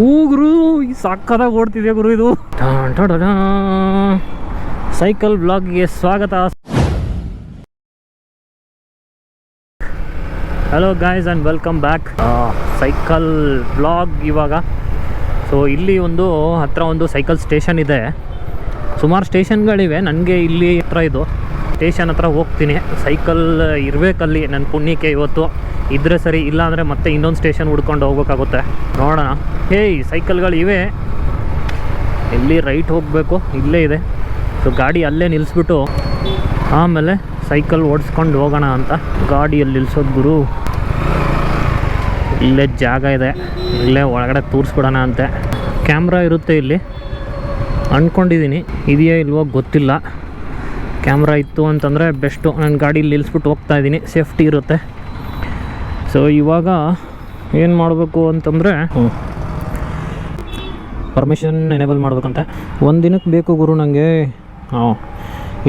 ಗುರು ಸಕ್ಕದಾಗ ಓಡ್ತಿದೆ ಗುರು ಇದು. ಸೈಕಲ್ ಬ್ಲಾಗ್ಗೆ ಸ್ವಾಗತ. Hello guys and welcome back cycle blog. ಇವಾಗ ಸೊ ಇಲ್ಲಿ ಹತ್ರ ಒಂದು ಸೈಕಲ್ ಸ್ಟೇಷನ್ ಇದೆ. ಸುಮಾರು ಸ್ಟೇಷನ್ಗಳಿವೆ. ನನಗೆ ಇಲ್ಲಿ ಹತ್ರ ಇದು ಸ್ಟೇಷನ್ ಹತ್ರ ಹೋಗ್ತೀನಿ. ಸೈಕಲ್ ಇರಬೇಕಲ್ಲಿ ನನ್ನ ಪುಣ್ಯಕ್ಕೆ. ಇವತ್ತು ಇದ್ದರೆ ಸರಿ, ಇಲ್ಲಾಂದರೆ ಮತ್ತೆ ಇನ್ನೊಂದು ಸ್ಟೇಷನ್ ಹುಡ್ಕೊಂಡು ಹೋಗ್ಬೇಕಾಗುತ್ತೆ. ನೋಡೋಣ. ಸೈಕಲ್ಗಳಿವೆ. ಎಲ್ಲಿ ರೈಟ್ ಹೋಗಬೇಕು, ಇಲ್ಲೇ ಇದೆ. ಸೊ ಗಾಡಿ ಅಲ್ಲೇ ನಿಲ್ಲಿಸ್ಬಿಟ್ಟು ಆಮೇಲೆ ಸೈಕಲ್ ಓಡಿಸ್ಕೊಂಡು ಹೋಗೋಣ ಅಂತ. ಗಾಡಿಯಲ್ಲಿ ನಿಲ್ಸೋದು ಗುರು. ಇಲ್ಲೇ ಜಾಗ ಇದೆ, ಇಲ್ಲೇ ಒಳಗಡೆ ತೋರಿಸ್ಬಿಡೋಣ ಅಂತೆ. ಕ್ಯಾಮ್ರಾ ಇರುತ್ತೆ ಇಲ್ಲಿ ಅಂದ್ಕೊಂಡಿದ್ದೀನಿ. ಇದೆಯೋ ಇಲ್ವೋ ಗೊತ್ತಿಲ್ಲ. ಕ್ಯಾಮ್ರಾ ಇತ್ತು ಅಂತಂದರೆ ಬೆಸ್ಟು. ನಾನು ಗಾಡೀಲಿ ನಿಲ್ಲಿಸ್ಬಿಟ್ಟು ಹೋಗ್ತಾಯಿದ್ದೀನಿ, ಸೇಫ್ಟಿ ಇರುತ್ತೆ. ಸೊ ಇವಾಗ ಏನು ಮಾಡಬೇಕು ಅಂತಂದರೆ ಪರ್ಮಿಷನ್ ಎನೇಬಲ್ ಮಾಡ್ಬೇಕಂತೆ. ಒಂದು ದಿನಕ್ಕೆ ಬೇಕು ಗುರು ನನಗೆ.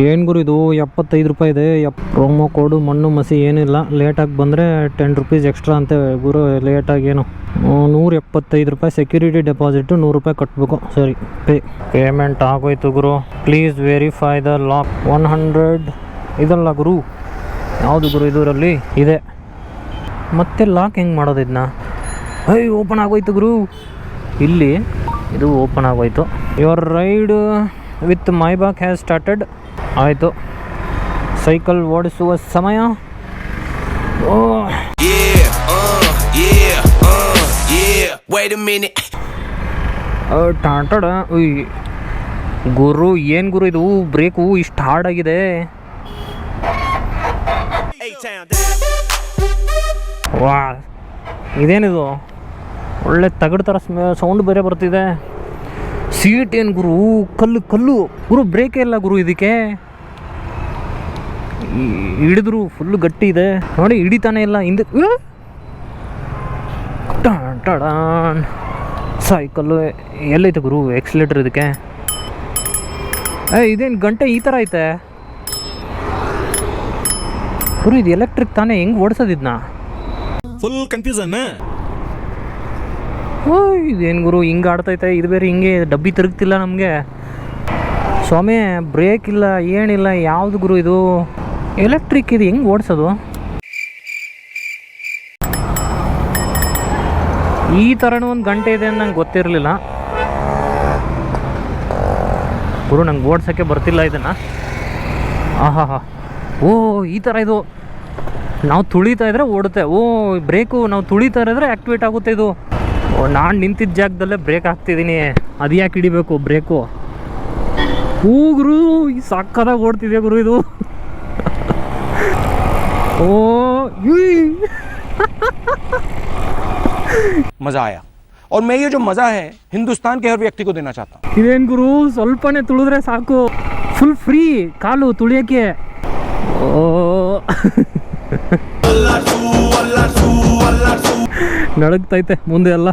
ಏನು ಗುರು ಇದು 75 ರೂಪಾಯಿ ಇದೆ. ಪ್ರೋಮೋ ಕೋಡು ಮಣ್ಣು ಮಸಿ ಏನಿಲ್ಲ. ಲೇಟಾಗಿ ಬಂದರೆ 10 ರೂಪೀಸ್ ಎಕ್ಸ್ಟ್ರಾ ಅಂತೆ ಗುರು. ಲೇಟಾಗಿ ಏನು 175 ರೂಪಾಯಿ ಸೆಕ್ಯೂರಿಟಿ ಡೆಪಾಸಿಟು 100 ರೂಪಾಯಿ ಕಟ್ಟಬೇಕು. ಸರಿ, ಪೇಮೆಂಟ್ ಆಗೋಯ್ತು ಗುರು. Please verify the lock 100. ಇದಲ್ಲ ಗುರು, ಯಾವುದು ಗುರು ಇದರಲ್ಲಿ ಇದೆ. ಮತ್ತೆ ಲಾಕ್ ಹೆಂಗೆ ಮಾಡೋದು ಇದನ್ನ? ಓಪನ್ ಆಗೋಯ್ತು ಗುರು. ಇಲ್ಲಿ ಇದು ಓಪನ್ ಆಗೋಯ್ತು. Your ride with my back has started. ಆಯಿತು. ಸೈಕಲ್ ಓಡಿಸುವ ಸಮಯ. ಗುರು ಏನು ಗುರು ಇದು? ಬ್ರೇಕು ಇಷ್ಟು ಹಾರ್ಡ್ ಆಗಿದೆ. ವಾ, ಇದೇನಿದು? ಒಳ್ಳೆ ತಗಡು ಥರ ಸೌಂಡ್ ಬೇರೆ ಬರ್ತಿದೆ. ಸೀಟ್ ಏನು ಗುರು? ಕಲ್ಲು ಕಲ್ಲು ಗುರು. ಬ್ರೇಕೇ ಇಲ್ಲ ಗುರು ಇದಕ್ಕೆ. ಹಿಡಿದ್ರು ಫುಲ್ಲು ಗಟ್ಟಿ ಇದೆ ನೋಡಿ. ಹಿಡಿತಾನೆ ಇಲ್ಲ ಹಿಂದೆ. ಸೈಕಲ್ಲು ಎಲ್ಲೈತೆ ಗುರು ಎಕ್ಸ್ಲೇಟರ್ ಇದಕ್ಕೆ? ಇದೇನು ಗಂಟೆ ಈ ಥರ ಐತೆ ಗುರು? ಇದು ಎಲೆಕ್ಟ್ರಿಕ್ ತಾನೇ? ಹೆಂಗೆ ಓಡಿಸೋದಿದ್ನ? Full confusion. ಇದೇನು ಗುರು ಹಿಂಗೆ ಆಡ್ತೈತೆ? ಇದು ಬೇರೆ ಹಿಂಗೆ ಡಬ್ಬಿ ತಿರುಗ್ತಿಲ್ಲ ನಮಗೆ. ಸ್ವಾಮಿ ಬ್ರೇಕ್ ಇಲ್ಲ, ಏನಿಲ್ಲ. ಯಾವುದು ಗುರು ಇದು? ಎಲೆಕ್ಟ್ರಿಕ್ ಇದು ಹೆಂಗೆ ಓಡಿಸೋದು? ಈ ಥರನೂ ಒಂದು ಗಂಟೆ ಇದೆ ಅಂತ ನಂಗೆ ಗೊತ್ತಿರಲಿಲ್ಲ ಗುರು. ನಂಗೆ ಓಡ್ಸೋಕ್ಕೆ ಬರ್ತಿಲ್ಲ ಇದನ್ನು. ಆಹಾ, ಓ ಈ ಥರ ಇದು. ನಾವು ತುಳಿತಾ ಇದ್ರೆ ಓಡುತ್ತೆ. ಬ್ರೇಕು ನಾವು ತುಳಿತಾ ಇದ್ರೆ ಆ್ಯಕ್ಟಿವೇಟ್ ಆಗುತ್ತೆ ಇದು. ನಾನು ನಿಂತಿದ್ದ ಜಾಗದಲ್ಲೇ ಬ್ರೇಕ್ ಹಾಕ್ತಿದ್ದೀನಿ. ಅದು ಯಾಕೆ ಹಿಡಿಬೇಕು ಬ್ರೇಕು? ಗುರು ಈ ಸಕ್ಕದಾಗಿ ಓಡ್ತಿದೆ ಗುರು ಇದು. मजा आया और मैं ये जो मजा है हिंदुस्तान के हर व्यक्ति को देना चाहता हूँ. ಇದೇನು ಗುರು? ಸ್ವಲ್ಪನೇ ತುಳಿದ್ರೆ ಸಾಕು, ಫುಲ್ ಫ್ರೀ ಕಾಲು ತುಳಿಯೋಕ್ಕೆ. ನಡಗ್ತೈತೆ ಮುಂದೆ ಎಲ್ಲ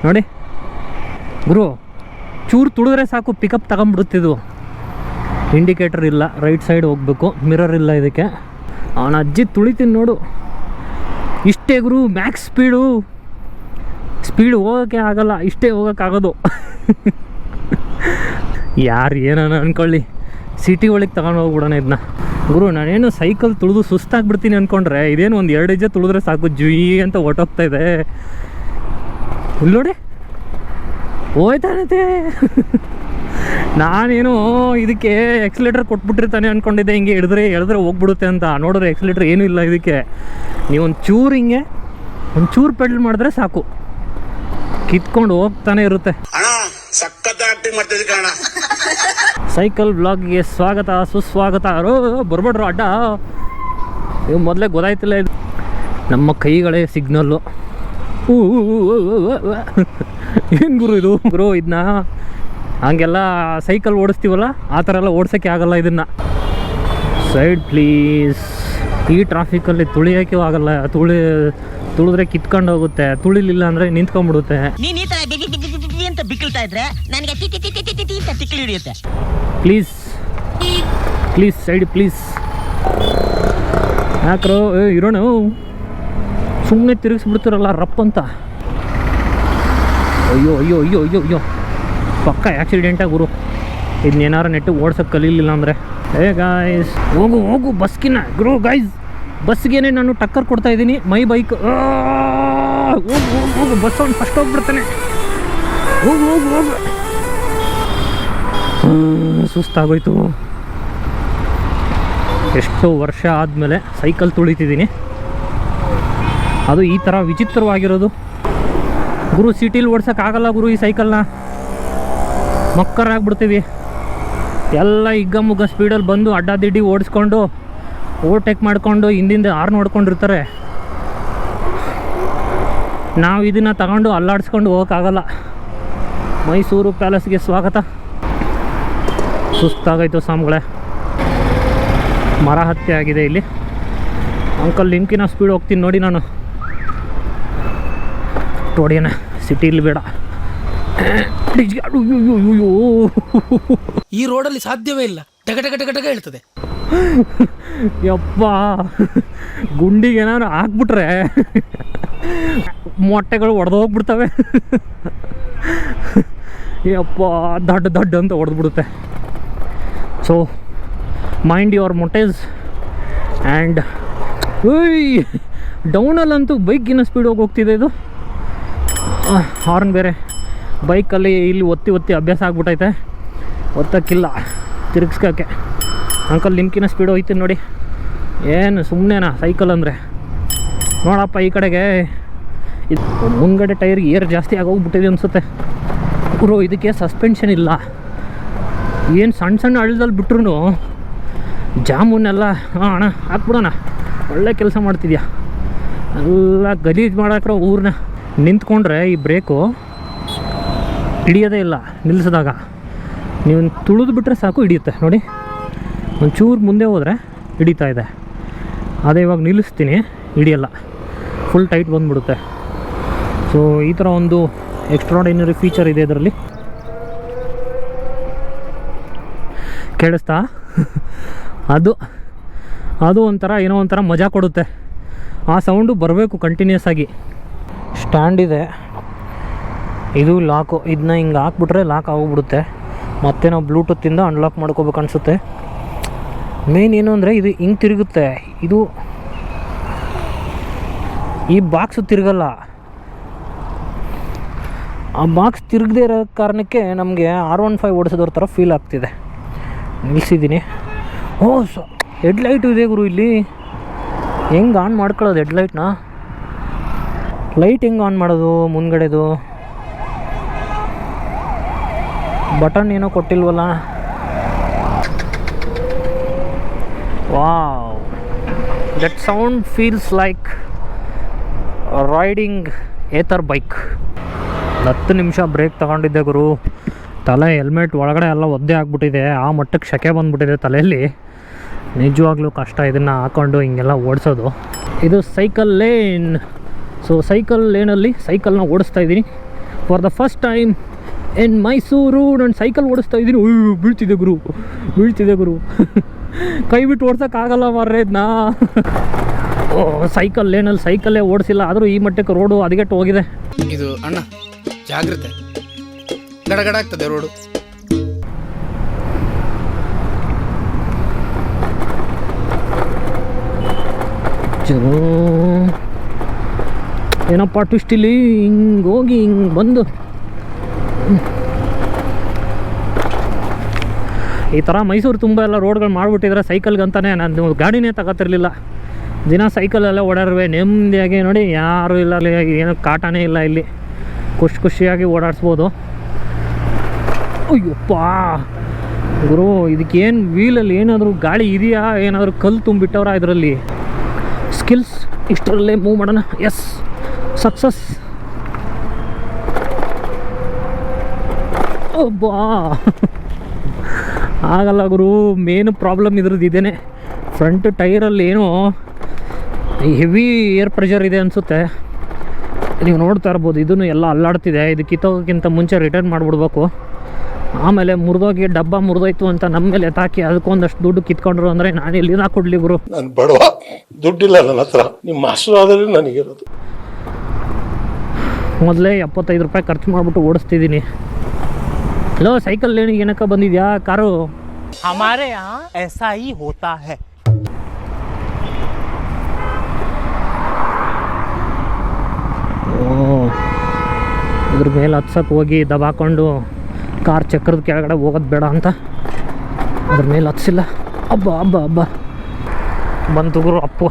ನೋಡಿ ಗುರು. ಚೂರು ತುಳಿದ್ರೆ ಸಾಕು, ಪಿಕಪ್ ತಗೊಂಡ್ಬಿಡುತ್ತಿದ್ದು. ಇಂಡಿಕೇಟರ್ ಇಲ್ಲ, ರೈಟ್ ಸೈಡ್ ಹೋಗ್ಬೇಕು. ಮಿರರ್ ಇಲ್ಲ ಇದಕ್ಕೆ. ಅವನ ಅಜ್ಜಿ ತುಳಿತೀನಿ ನೋಡು. ಇಷ್ಟೇ ಗುರು ಮ್ಯಾಕ್ಸ್ ಸ್ಪೀಡು ಹೋಗೋಕ್ಕೆ ಆಗಲ್ಲ, ಇಷ್ಟೇ ಹೋಗೋಕ್ಕಾಗೋದು. ಯಾರು ಏನಾನ ಅಂದ್ಕೊಳ್ಳಿ, ಸಿಟಿ ಒಳಗೆ ತಗೊಂಡು ಹೋಗ್ಬಿಡೋಣ ಇದನ್ನ ಗುರು. ನಾನೇನು ಸೈಕಲ್ ತುಳಿದು ಸುಸ್ತಾಗ್ಬಿಡ್ತೀನಿ ಅಂದ್ಕೊಂಡ್ರೆ ಇದೇನು ಒಂದು 2 ಹೆಜ್ಜೆ ತುಳಿದ್ರೆ ಸಾಕು, ಜುಯಿ ಅಂತ ಹೊಟ್ಟೋಗ್ತಾ ಇದೆ. ಇಲ್ಲಿ ನೋಡಿ ಹೋಯ್ತಾನತೆ. ನಾನೇನು ಇದಕ್ಕೆ ಎಕ್ಸ್ಲೇಟರ್ ಕೊಟ್ಬಿಟ್ಟಿರ್ತಾನೆ ಅಂದ್ಕೊಂಡಿದ್ದೆ. ಹಿಂಗೆ ಎಳೆದ್ರೆ ಹೋಗ್ಬಿಡುತ್ತೆ ಅಂತ. ನೋಡಿದ್ರೆ ಎಕ್ಸ್ಲೇಟರ್ ಏನೂ ಇಲ್ಲ ಇದಕ್ಕೆ. ನೀವು ಒಂಚೂರು ಹಿಂಗೆ ಒಂಚೂರು ಪೆಡಲ್ ಮಾಡಿದ್ರೆ ಸಾಕು, ಕಿತ್ಕೊಂಡು ಹೋಗ್ತಾನೆ ಇರುತ್ತೆ. ಸೈಕಲ್ ಬ್ಲಾಗ್ಗೆ ಸ್ವಾಗತ ಸುಸ್ವಾಗತ. ಬರ್ಬೇಡ್ರು ಅಡ್ಡ. ಇವು ಮೊದಲೇ ಗೊತ್ತಾಯ್ತಿಲ್ಲ. ಇದು ನಮ್ಮ ಕೈಗಳೇ ಸಿಗ್ನಲ್ಲು. ಏನು ಗುರು ಇದು? ಗುರು ಇದನ್ನ ಹಂಗೆಲ್ಲ ಸೈಕಲ್ ಓಡಿಸ್ತೀವಲ್ಲ ಆ ಥರ ಎಲ್ಲ ಓಡ್ಸೋಕ್ಕೆ ಆಗಲ್ಲ ಇದನ್ನು. Side please. ಈ ಟ್ರಾಫಿಕಲ್ಲಿ ತುಳಿಯೋಕ್ಕೂ ಆಗಲ್ಲ. ತುಳಿದ್ರೆ ಕಿತ್ಕೊಂಡು ಹೋಗುತ್ತೆ, ತುಳಿಲಿಲ್ಲ ಅಂದರೆ ನಿಂತ್ಕೊಂಡ್ಬಿಡುತ್ತೆ. Please side please. ಯಾಕ್ರೋ ಇರೋಣ ಸುಮ್ಮನೆ ತಿರುಗಿಸ್ಬಿಡ್ತಿರಲ್ಲ ರಪ್ ಅಂತ. ಅಯ್ಯೋ ಅಯ್ಯೋ ಅಯ್ಯೋ ಅಯ್ಯೋ ಅಯ್ಯೋ ಪಕ್ಕ ಆ್ಯಕ್ಸಿಡೆಂಟಾಗಿ ಗುರು. ಇದನ್ನೇನಾರು ನೆಟ್ಟು ಓಡ್ಸೋಕ್ಕೆ ಕಲೀಲಿಲ್ಲ ಅಂದರೆ ಗಾಯ್ಸ್ ಹೋಗು ಹೋಗು ಬಸ್ಗಿನ ಗುರು ಗಾಯ್ಸ್. ಬಸ್ಗೇನೆ ನಾನು ಟಕ್ಕರ್ ಕೊಡ್ತಾ ಇದ್ದೀನಿ. ಮೈ ಬೈಕ್ ಹೋಗು ಹೋಗು ಹೋಗು ಬಸ್ ಅವ್ನು ಫಸ್ಟ್ ಹೋಗ್ಬಿಡ್ತಾನೆ. ಹೋಗು ಹೋಗು ಹೋಗು. ಸುಸ್ತಾಗೋಯ್ತು. ಎಷ್ಟೋ ವರ್ಷ ಆದಮೇಲೆ ಸೈಕಲ್ ತುಳಿತಿದ್ದೀನಿ, ಅದು ಈ ಥರ ವಿಚಿತ್ರವಾಗಿರೋದು ಗುರು. ಸಿಟಿಲಿ ಓಡ್ಸೋಕ್ಕಾಗಲ್ಲ ಗುರು ಈ ಸೈಕಲ್ನ, ಮಕ್ಕರಾಗ್ಬಿಡ್ತೀವಿ. ಎಲ್ಲ ಹಿಗ್ಗಮುಗ್ಗ ಸ್ಪೀಡಲ್ಲಿ ಬಂದು ಅಡ್ಡಾದಿಡ್ಡಿ ಓಡಿಸ್ಕೊಂಡು ಓವರ್ಟೇಕ್ ಮಾಡಿಕೊಂಡು ಹಿಂದಿಂದ ಹಾರ್ನ್ ನೋಡ್ಕೊಂಡಿರ್ತಾರೆ. ನಾವು ಇದನ್ನು ತಗೊಂಡು ಅಲ್ಲಾಡಿಸ್ಕೊಂಡು ಹೋಗೋಕ್ಕಾಗಲ್ಲ. ಮೈಸೂರು ಪ್ಯಾಲೇಸ್ಗೆ ಸ್ವಾಗತ. ಸುಸ್ತಾಗೋಯ್ತು ಸಾಮ್ಗಳೇ. ಮರ ಹತ್ಯೆ ಆಗಿದೆ ಇಲ್ಲಿ. ಅಂಕಲ್ ನಿಮ್ಕಿನ ಸ್ಪೀಡ್ ಹೋಗ್ತೀನಿ ನೋಡಿ ನಾನು. ಟೋಡಿಯನ ಸಿಟಿಲಿ ಬೇಡ. ಈ ರೋಡಲ್ಲಿ ಸಾಧ್ಯವೇ ಇಲ್ಲ, ಟಗ ಟಗ ಟಗ ಟಗ ಹೇಳ್ತದೆ. ಯಪ್ಪ ಗುಂಡಿಗೆ ಏನಾದ್ರು ಹಾಕ್ಬಿಟ್ರೆ ಮೊಟ್ಟೆಗಳು ಒಡೆದೋಗ್ಬಿಡ್ತವೆ. ಯಪ್ಪ ದಡ್ಡ ದಡ್ಡ ಅಂತ ಹೊಡೆದ್ಬಿಡುತ್ತೆ. ಸೊ ಮೈಂಡ್ ಯುವರ್ ಮೊಟೇಸ್ ಆ್ಯಂಡ್ ಡೌನಲ್ಲಂತೂ ಬೈಕಿನ ಸ್ಪೀಡ್ ಹೋಗ್ತಿದೆ ಇದು. ಹಾರ್ನ್ ಬೇರೆ ಬೈಕಲ್ಲಿ ಇಲ್ಲಿ ಒತ್ತಿ ಒತ್ತಿ ಅಭ್ಯಾಸ ಆಗ್ಬಿಟ್ಟೈತೆ, ಒತ್ತಕ್ಕಿಲ್ಲ ತಿರುಗಿಸ್ಕೋಕ್ಕೆ. ಅಂಕಲ್ ನಿಮ್ಕಿನ ಸ್ಪೀಡ್ ಹೋಯ್ತೀನಿ ನೋಡಿ. ಏನು ಸುಮ್ಮನೆನಾ ಸೈಕಲ್ ಅಂದರೆ? ನೋಡಪ್ಪ ಈ ಕಡೆಗೆ ಇದು ಮುಂದ್ಗಡೆ ಟೈರ್ಗೆ ಏರ್ ಜಾಸ್ತಿ ಆಗೋಗ್ಬಿಟ್ಟಿದೆ ಅನಿಸುತ್ತೆ ಗುರು. ಇದಕ್ಕೆ ಸಸ್ಪೆನ್ಷನ್ ಇಲ್ಲ. ಏನು ಸಣ್ಣ ಸಣ್ಣ ಹಳ್ಳದಲ್ಲಿ ಬಿಟ್ರು ಜಾಮೂನೆಲ್ಲ ಅಣ್ಣ ಹಾಕ್ಬಿಡೋಣ. ಒಳ್ಳೆ ಕೆಲಸ ಮಾಡ್ತಿದ್ಯಾ. ಎಲ್ಲ ಗಲೀಜು ಮಾಡಾಕ್ರೆ ಊರನ್ನ. ನಿಂತ್ಕೊಂಡ್ರೆ ಈ ಬ್ರೇಕು ಹಿಡಿಯೋದೇ ಇಲ್ಲ ನಿಲ್ಲಿಸಿದಾಗ. ನೀವು ತುಳಿದು ಬಿಟ್ಟರೆ ಸಾಕು ಹಿಡಿಯುತ್ತೆ ನೋಡಿ. ಒಂಚೂರು ಮುಂದೆ ಹೋದರೆ ಹಿಡಿತಾ ಇದೆ. ಅದೇ ಇವಾಗ ನಿಲ್ಲಿಸ್ತೀನಿ ಹಿಡಿಯಲ್ಲ, ಫುಲ್ ಟೈಟ್ ಬಂದುಬಿಡುತ್ತೆ. ಸೊ ಈ ಥರ ಒಂದು ಎಕ್ಸ್ಟ್ರಾರ್ಡಿನರಿ ಫೀಚರ್ ಇದೆ ಇದರಲ್ಲಿ. ಕೇಳಿಸ್ತಾ? ಅದು ಒಂಥರ ಏನೋ ಒಂಥರ ಮಜಾ ಕೊಡುತ್ತೆ. ಆ ಸೌಂಡು ಬರಬೇಕು ಕಂಟಿನ್ಯೂಸ್ ಆಗಿ. ಸ್ಟ್ಯಾಂಡ್ ಇದೆ, ಇದು ಲಾಕು. ಇದನ್ನ ಹಿಂಗೆ ಹಾಕ್ಬಿಟ್ರೆ ಲಾಕ್ ಆಗೋಗ್ಬಿಡುತ್ತೆ. ಮತ್ತು ನಾವು ಬ್ಲೂಟೂತಿಂದ ಅನ್ಲಾಕ್ ಮಾಡ್ಕೋಬೇಕು ಅನಿಸುತ್ತೆ. ಮೇನ್ ಏನು ಅಂದರೆ ಇದು ಹಿಂಗೆ ತಿರುಗುತ್ತೆ. ಇದು ಈ ಬಾಕ್ಸು ತಿರುಗಲ್ಲ. ಆ ಬಾಕ್ಸ್ ತಿರುಗದೇ ಇರೋ ಕಾರಣಕ್ಕೆ ನಮಗೆ R15 ಓಡಿಸೋದ್ರ ಥರ ಫೀಲ್ ಆಗ್ತಿದೆ. ನಿಲ್ಲಿಸಿದ್ದೀನಿ. ಹೆಡ್ಲೈಟು ಇದೆ ಗುರು ಇಲ್ಲಿ. ಹೆಂಗೆ ಆನ್ ಮಾಡ್ಕೊಳ್ಳೋದು ಹೆಡ್ಲೈಟ್ನ? ಲೈಟ್ ಹೆಂಗೆ ಆನ್ ಮಾಡೋದು ಮುಂದ್ಗಡೆದು? ಬಟನ್ ಏನೋ ಕೊಟ್ಟಿಲ್ವಲ್ಲ. Wow, that sound feels like riding Ather bike. 10 ನಿಮಿಷ ಬ್ರೇಕ್ ತಗೊಂಡಿದ್ದೆ ಗುರು. ತಲೆ ಹೆಲ್ಮೆಟ್ ಒಳಗಡೆ ಎಲ್ಲ ಒದ್ದೆ ಆಗಿಬಿಟ್ಟಿದೆ. ಆ ಮಟ್ಟಕ್ಕೆ ಸೆಕೆ ಬಂದುಬಿಟ್ಟಿದೆ ತಲೆಯಲ್ಲಿ. ನಿಜವಾಗ್ಲೂ ಕಷ್ಟ ಇದನ್ನು ಹಾಕ್ಕೊಂಡು ಹಿಂಗೆಲ್ಲ ಓಡಿಸೋದು. ಇದು ಸೈಕಲ್ ಲೇನ್. ಸೊ ಸೈಕಲ್ ಲೇನಲ್ಲಿ ಸೈಕಲ್ನ ಓಡಿಸ್ತಾ ಇದ್ದೀನಿ for the first time in Mysuru. ನಾನು ಸೈಕಲ್ ಓಡಿಸ್ತಾ ಇದ್ದೀನಿ. ಬೀಳ್ತಿದೆ ಗುರು ಕೈ ಬಿಟ್ಟು ಓಡ್ಸೋಕ್ಕಾಗಲ್ಲ ಮಾರ್ರೆ ಇದನ್ನ. ಸೈಕಲ್ ಲೇನಲ್ಲಿ ಸೈಕಲ್ಲೇ ಓಡಿಸಿಲ್ಲ, ಆದರೂ ಈ ಮಟ್ಟಕ್ಕೆ ರೋಡು ಹದಗೆಟ್ಟು ಹೋಗಿದೆ. ಇದು ಅಣ್ಣ ಜಾಗ್ರತೆ, ಗಡಗಡ ಆಗ್ತದೆ ರೋಡು. ಏನಪ್ಪ ಟ್ವಿಸ್ಟ್ ಇಲ್ಲಿ, ಹಿಂಗೆ ಹೋಗಿ ಹಿಂಗೆ ಬಂದು ಈ ಥರ ಮೈಸೂರು ತುಂಬ ಎಲ್ಲ ರೋಡ್ಗಳು ಮಾಡಿಬಿಟ್ಟಿದ್ರೆ ಸೈಕಲ್ಗಂತಾನೆ. ನಾನು ಗಾಡಿನೇ ತಗೋತಿರ್ಲಿಲ್ಲ. ದಿನ ಸೈಕಲೆಲ್ಲ ಓಡಾಡುವೆ ನೆಮ್ಮದಿಯಾಗಿ. ನೋಡಿ ಯಾರೂ ಇಲ್ಲ ಅಲ್ಲಿ, ಏನೋ ಕಾಟನೇ ಇಲ್ಲ ಇಲ್ಲಿ. ಖುಷಿಯಾಗಿ ಓಡಾಡಿಸ್ಬೋದು. ಅಯ್ಯಪ್ಪ ಗುರು, ಇದಕ್ಕೇನು ವೀಲಲ್ಲಿ ಏನಾದರೂ ಗಾಳಿ ಇದೆಯಾ? ಏನಾದರೂ ಕಲ್ಲು ತುಂಬಿಟ್ಟವ್ರ ಇದರಲ್ಲಿ? ಸ್ಕಿಲ್ಸ್ ಇಷ್ಟರಲ್ಲೇ ಮೂವ್ ಮಾಡೋಣ. Yes, success. ಒಬ್ಬಾ ಆಗಲ್ಲ ಗುರು. ಮೇನ್ ಪ್ರಾಬ್ಲಮ್ ಇದ್ರದ್ದು ಇದೇನೆ. ಫ್ರಂಟ್ ಟೈರಲ್ಲಿ ಏನೋ ಹೆವಿ ಏರ್ ಪ್ರೆಷರ್ ಇದೆ ಅನಿಸುತ್ತೆ. ನೀವು ನೋಡ್ತಾ ಇರ್ಬೋದು, ಇದನ್ನು ಎಲ್ಲ ಅಲ್ಲಾಡ್ತಿದೆ. ಇದು ಕಿತ್ತೋಗೋಕ್ಕಿಂತ ಮುಂಚೆ ರಿಟರ್ನ್ ಮಾಡಿಬಿಡ್ಬೇಕು. ಆಮೇಲೆ ಮುರಿದೋಗಿ ಡಬ್ಬ ಮುರಿದೋಯ್ತು ಅಂತ ನಮ್ಮ ಮೇಲೆ ಎತ್ತಾಕಿ ಅದಕ್ಕೊಂದಷ್ಟು ದುಡ್ಡು ಕಿತ್ಕೊಂಡ್ರು ಅಂದರೆ ನಾನು ಎಲ್ಲಿಂದ ಕೊಡಲಿ ಗುರು? ನಾನು ಬಡವ, ದುಡ್ಡಿಲ್ಲ ನನ್ನ ಹತ್ರ. ನಿಮ್ಮ ಆಶೀರ್ವಾದದಲ್ಲಿ ನನಗಿರೋದು. ಮೊದಲೇ 75 ರೂಪಾಯಿ ಖರ್ಚು ಮಾಡಿಬಿಟ್ಟು ಓಡಿಸ್ತಿದ್ದೀನಿ. ಹಲೋ, ಸೈಕಲ್ ಲೇಣಿಗೆ ಏನಕ್ಕ ಬಂದಿದ್ಯಾ ಕಾರು? हमारे यहाँ ऐसा ही होता है. ಇದ್ರ ಮೇಲೆ ಹತ್ಸಕ್ಕೆ ಹೋಗಿ ದಬಾಕೊಂಡು ಕಾರ್ ಚಕ್ರದ ಕೆಳಗಡೆ ಹೋಗೋದು ಬೇಡ ಅಂತ ಅದ್ರ ಮೇಲೆ ಹತ್ಸಿಲ್ಲ. ಹಬ್ಬ ಬಂತು ಗುರು ಅಪ್ಪು.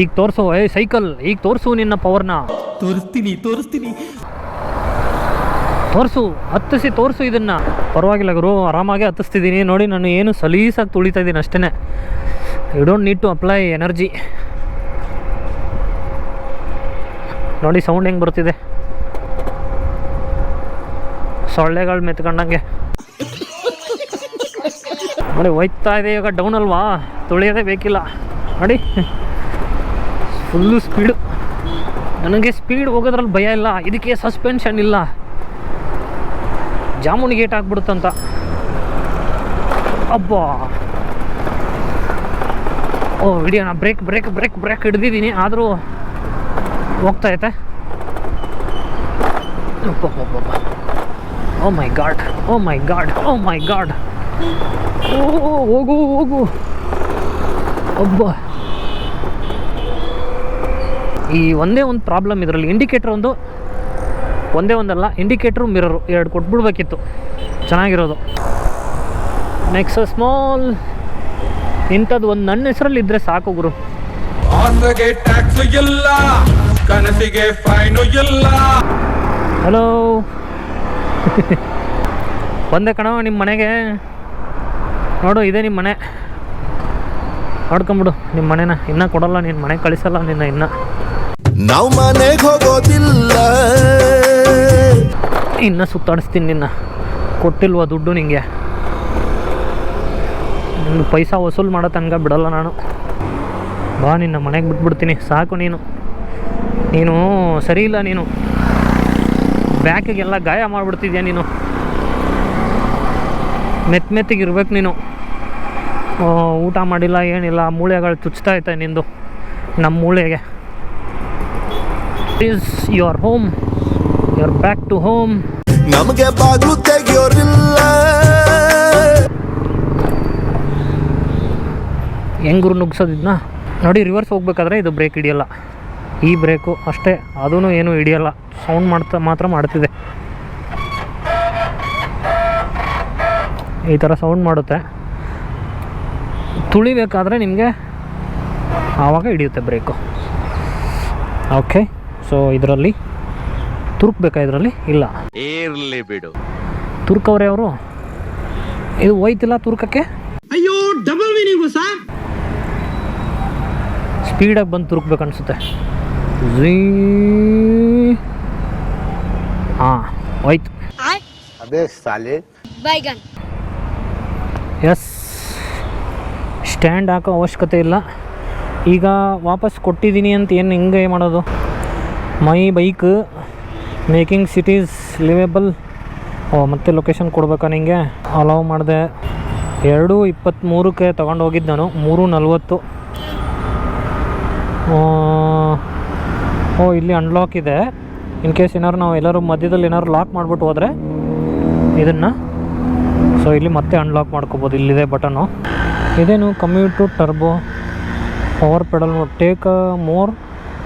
ಈಗ ತೋರಿಸು ಸೈಕಲ್, ಈಗ ತೋರಿಸು ನಿನ್ನ ಪವರ್ನ. ತೋರಿಸ್ತೀನಿ ತೋರಿಸು, ಹತ್ತಿಸಿ ತೋರಿಸು ಇದನ್ನು. ಪರವಾಗಿಲ್ಲ ಗುರು, ಆರಾಮಾಗಿ ಹತ್ತಿಸ್ತಿದ್ದೀನಿ ನೋಡಿ. ನಾನು ಏನು ಸಲೀಸಾಗಿ ತುಳಿತಾ ಇದ್ದೀನಿ ಅಷ್ಟೇ. You don't need to apply energy. ನೋಡಿ ಸೌಂಡ್ ಹೆಂಗೆ ಬರ್ತಿದೆ, ಸೊಳ್ಳೆಗಳು ಮೆತ್ಕೊಂಡಂಗೆ ನೋಡಿ. ಹೋಯ್ತಾ ಇದೆ ಇವಾಗ ಡೌನ್ ಅಲ್ವಾ, ತುಳಿಯೋದೇ ಬೇಕಿಲ್ಲ ನೋಡಿ. Full speed. ನನಗೆ ಸ್ಪೀಡ್ ಹೋಗೋದ್ರಲ್ಲಿ ಭಯ ಇಲ್ಲ, ಇದಕ್ಕೆ ಸಸ್ಪೆನ್ಷನ್ ಇಲ್ಲ. ಜಾಮೂನ್ ಗೇಟ್ ಹಾಕ್ಬಿಡುತ್ತಂತ. ಅಬ್ಬಾ, ಓ ಹಿಡಿಯೋಣ. ಬ್ರೇಕ್ ಹಿಡ್ದಿದ್ದೀನಿ, ಆದರೂ ಹೋಗ್ತಾಯಿತ್ತೆ. ಓ ಮೈ ಗಾಡ್. ಹೋಗು. ಒಬ್ಬ ಈ ಒಂದೇ ಒಂದು ಪ್ರಾಬ್ಲಮ್ ಇದರಲ್ಲಿ, ಇಂಡಿಕೇಟ್ರ್ ಒಂದಲ್ಲ, ಇಂಡಿಕೇಟ್ರು ಮಿರರು 2 ಕೊಟ್ಬಿಡ್ಬೇಕಿತ್ತು, ಚೆನ್ನಾಗಿರೋದು. ನೆಕ್ಸ್ಟ್ ಸ್ಮಾಲ್ ಇಂಥದ್ದು ಒಂದು ನನ್ನ ಹೆಸರಲ್ಲಿ ಇದ್ದರೆ ಸಾಕು ಗುರು. ಹಲೋ ಬಂದೆ ಕಣೋ ನಿಮ್ಮ ಮನೆಗೆ. ನೋಡು ಇದೇ ನಿಮ್ಮ ಮನೆ, ನೋಡ್ಕೊಂಬಿಡು ನಿಮ್ಮ ಮನೆನ. ಇನ್ನೂ ಕೊಡಲ್ಲ, ನಿನ್ನ ಮನೆಗೆ ಕಳಿಸಲ್ಲ ನಿನ್ನ ಇನ್ನು. ನಾವು ಮನೆಗೆ ಹೋಗೋದಿಲ್ಲ, ಇನ್ನು ಸುತ್ತಾಡಿಸ್ತೀನಿ ನಿನ್ನ. ಕೊಟ್ಟಿಲ್ವ ದುಡ್ಡು ನಿಂಗೆ? ನಿನ್ನ ಪೈಸಾ ವಸೂಲು ಮಾಡೋ ತನಕ ಬಿಡಲ್ಲ ನಾನು. ಬಾ, ನಿನ್ನ ಮನೆಗೆ ಬಿಟ್ಬಿಡ್ತೀನಿ ಸಾಕು. ನೀನು ಸರಿ ಇಲ್ಲ. ನೀನು ಬ್ಯಾಕಿಗೆಲ್ಲ ಗಾಯ ಮಾಡಿಬಿಡ್ತಿದ್ಯಾ ನೀನು. ಮೆತ್ತಿಗಿರ್ಬೇಕು ನೀನು. ಊಟ ಮಾಡಿಲ್ಲ ಏನಿಲ್ಲ, ಮೂಳೆಗಳು ಚುಚ್ತಾ ಐತೆ ನಿಂದು ನಮ್ಮ ಮೂಳೆಗೆ. Is your home, your back to home. ನಮಗೆ ಬಾಗ್ಲು ತೆಗಿಯೋರಿಲ್ಲ. ಹೆಂಗುರು ನುಗ್ಸೋದಿದ್ನ ನೋಡಿ. ರಿವರ್ಸ್ ಹೋಗ್ಬೇಕಾದ್ರೆ ಇದು ಬ್ರೇಕ್ ಹಿಡಿಯಲ್ಲ, ಈ ಬ್ರೇಕು ಅಷ್ಟೇ, ಅದೂ ಏನೂ ಹಿಡಿಯಲ್ಲ. ಸೌಂಡ್ ಮಾತ್ರ ಮಾಡ್ತಿದೆ. ಈ ಥರ ಸೌಂಡ್ ಮಾಡುತ್ತೆ. ತುಳಿಬೇಕಾದ್ರೆ ನಿಮಗೆ ಆವಾಗ ಹಿಡಿಯುತ್ತೆ ಬ್ರೇಕು. ಓಕೆ, ಸೊ ಇದರಲ್ಲಿ ತುರ್ಕ್ಬೇಕಾ? ಇದರಲ್ಲಿ ಇಲ್ಲ, ಇರ್ಲಿ ಬಿಡು. ತುರ್ಕವ್ರೆ ಅವರು. ಇದು ಹೋಯ್ತಿಲ್ಲ ತುರ್ಕಕ್ಕೆ. ಅಯ್ಯೋ, ಡಬಲ್ ಮೀನಿಂಗು ಸರ್. ಸ್ಪೀಡಾಗಿ ಬಂದು ತುರ್ಕ್ಬೇಕು ಅನಿಸುತ್ತೆ. ಹಾಂ ಹೋಯ್ತು. ಅದೇ ಸಾಲೆ बैगन ಎಸ್, ಸ್ಟ್ಯಾಂಡ್ ಹಾಕೋ ಅವಶ್ಯಕತೆ ಇಲ್ಲ. ಈಗ ವಾಪಸ್ ಕೊಟ್ಟಿದ್ದೀನಿ ಅಂತ ಏನು ಹಿಂಗೆ ಮಾಡೋದು? My bike making cities liveable. ಮತ್ತೆ ಲೊಕೇಶನ್ ಕೊಡ್ಬೇಕಾ ನಿಂಗೆ? ಅಲೌ ಮಾಡಿದೆ. 2:23ಕ್ಕೆ ತೊಗೊಂಡು ಹೋಗಿದ್ದು ನಾನು, 3:40. ಇಲ್ಲಿ ಅನ್ಲಾಕ್ ಇದೆ. ಇನ್ ಕೇಸ್ ಏನಾದ್ರು ನಾವು ಎಲ್ಲರೂ ಮಧ್ಯದಲ್ಲಿ ಏನಾದ್ರು ಲಾಕ್ ಮಾಡಿಬಿಟ್ಟು ಹೋದರೆ ಇದನ್ನು, ಸೊ ಇಲ್ಲಿ ಮತ್ತೆ ಅನ್ಲಾಕ್ ಮಾಡ್ಕೋಬೋದು. ಇಲ್ಲಿದೆ ಬಟನು. ಇದೇನು commute to turbo power pedal mode, take a more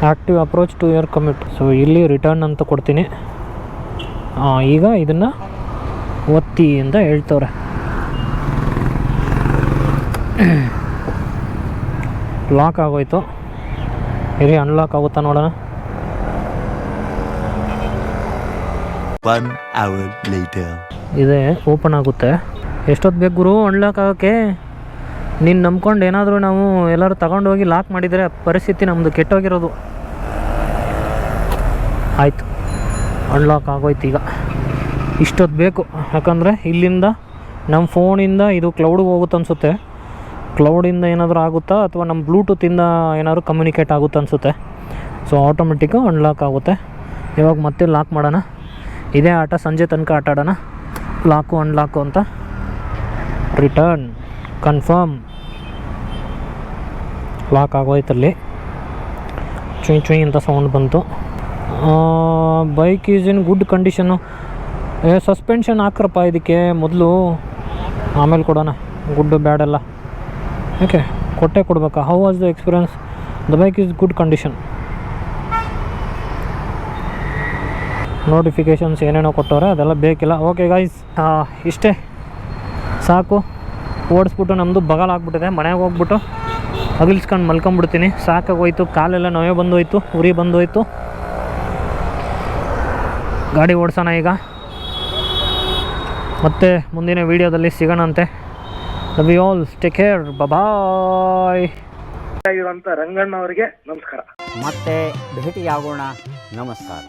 active approach to your commute. So ಇಲ್ಲಿ ರಿಟರ್ನ್ ಅಂತ ಕೊಡ್ತೀನಿ. ಈಗ ಇದನ್ನು ಒತ್ತಿ ಅಂತ ಹೇಳ್ತವ್ರೆ. ಲಾಕ್ ಆಗೋಯ್ತು. ಇರಿ ಅನ್ಲಾಕ್ ಆಗುತ್ತಾ ನೋಡೋಣ. 1 hour later. ಇದೆ, ಓಪನ್ ಆಗುತ್ತೆ. ಎಷ್ಟೊತ್ತು ಬೇಕು ಗುರು ಅನ್ಲಾಕ್ ಆಗೋಕ್ಕೆ? ನೀನು ನಂಬ್ಕೊಂಡು ಏನಾದರೂ ನಾವು ಎಲ್ಲರೂ ತಗೊಂಡೋಗಿ ಲಾಕ್ ಮಾಡಿದರೆ ಪರಿಸ್ಥಿತಿ ನಮ್ಮದು ಕೆಟ್ಟೋಗಿರೋದು. ಆಯಿತು, ಅನ್ಲಾಕ್ ಆಗೋಯ್ತು. ಈಗ ಇಷ್ಟೊತ್ತು ಬೇಕು, ಯಾಕಂದರೆ ಇಲ್ಲಿಂದ ನಮ್ಮ ಫೋನಿಂದ ಇದು ಕ್ಲೌಡಿಗೆ ಹೋಗುತ್ತೆ ಅನಿಸುತ್ತೆ. ಕ್ಲೌಡಿಂದ ಏನಾದರೂ ಆಗುತ್ತಾ ಅಥವಾ ನಮ್ಮ ಬ್ಲೂಟೂತಿಂದ ಏನಾದರೂ ಕಮ್ಯುನಿಕೇಟ್ ಆಗುತ್ತೆ ಅನಿಸುತ್ತೆ. ಸೊ ಆಟೋಮೆಟಿಕ್ಕು ಅನ್ಲಾಕ್ ಆಗುತ್ತೆ. ಇವಾಗ ಮತ್ತೆ ಲಾಕ್ ಮಾಡೋಣ. ಇದೇ ಆಟ ಸಂಜೆ ತನಕ ಆಟ ಆಡೋಣ. ಲಾಕು ಅನ್ಲಾಕು ಅಂತ. Return, confirm. ಲಾಕ್ ಆಗೋಯ್ತಲ್ಲಿ. ಚುಯ್ ಚುಯ್ ಅಂತ ಸೌಂಡ್ ಬಂತು. Bike is in good condition. Suspension ಹಾಕ್ರಪ್ಪ ಇದಕ್ಕೆ ಮೊದಲು, ಆಮೇಲೆ ಕೊಡೋಣ. ಗುಡ್ ಬ್ಯಾಡ್ ಎಲ್ಲ ಓಕೆ ಕೊಟ್ಟೆ ಕೊಡ್ಬೇಕಾ? How was the experience? The bike is good condition. Notifications ಏನೇನೋ ಕೊಟ್ಟವ್ರೆ ಅದೆಲ್ಲ ಬೇಕಿಲ್ಲ. ಓಕೆ ಗೈಸ್, ಇಷ್ಟೇ ಸಾಕು. ಓಡಿಸ್ಬಿಟ್ಟು ನಮ್ಮದು ಬಗಲ್ ಆಗ್ಬಿಟ್ಟಿದೆ. ಮನೆಗೆ ಹೋಗ್ಬಿಟ್ಟು ಅಗಿಲ್ಸ್ಕೊಂಡು ಮಲ್ಕೊಂಬಿಡ್ತೀನಿ. ಸಾಕಾಗೋಯ್ತು, ಕಾಲೆಲ್ಲ ನೋವೇ ಬಂದೋಯ್ತು, ಉರಿ ಬಂದೋಯ್ತು. ಗಾಡಿ ಓಡಿಸೋಣ ಈಗ, ಮತ್ತೆ ಮುಂದಿನ ವೀಡಿಯೋದಲ್ಲಿ ಸಿಗೋಣಂತೆ. Love you all, take care, bye. Ranganna ಅವರಿಗೆ ನಮಸ್ಕಾರ. ಮತ್ತೆ ಭೇಟಿಯಾಗೋಣ. ನಮಸ್ಕಾರ.